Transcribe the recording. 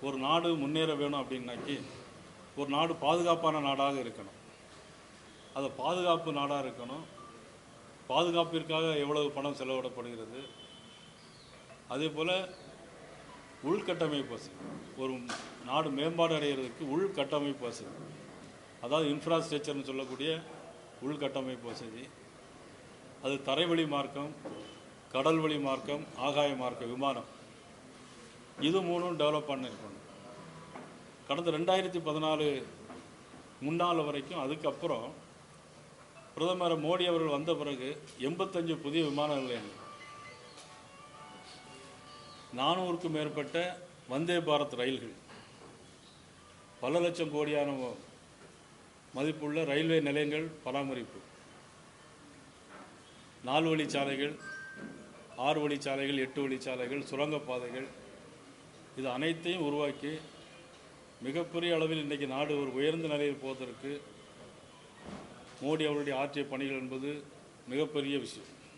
ஒரு நாடு முன்னேற வேணும் அப்படின்னாக்கி ஒரு நாடு பாதுகாப்பான நாடாக இருக்கணும். அது பாதுகாப்பு நாடாக இருக்கணும். பாதுகாப்பிற்காக எவ்வளவு பணம் செலவிடப்படுகிறது, அதே போல் உள்கட்டமைப்பு வசதி. ஒரு நாடு மேம்பாடு அடைகிறதுக்கு உள்கட்டமைப்பு வசதி, அதாவது இன்ஃப்ராஸ்ட்ரக்சர்னு சொல்லக்கூடிய உள்கட்டமைப்பு வசதி, அது தரைவழி மார்க்கம், கடல் வழி மார்க்கம், ஆகாய மார்க்கம், விமானம், இது மூணும் டெவலப் பண்ணியிருக்கணும். கடந்த 2014 முன்னால் வரைக்கும், அதுக்கப்புறம் பிரதமர் மோடி அவர்கள் வந்த பிறகு 85 புதிய விமான நிலையங்கள், 400க்கும் மேற்பட்ட வந்தே பாரத் ரயில்கள், பல லட்சம் கோடியான மதிப்புள்ள ரயில்வே நிலையங்கள் பராமரிப்பு, 4 வழிச்சாலைகள், 6 வழிச்சாலைகள், 8 வழிச்சாலைகள், சுரங்கப்பாதைகள், இது அனைத்தையும் உருவாக்கி மிகப்பெரிய அளவில் இன்றைக்கி நாடு ஒரு உயர்ந்த நிலையில் போவதற்கு மோடி அவருடைய ஆற்றிய பணிகள் என்பது மிகப்பெரிய விஷயம்.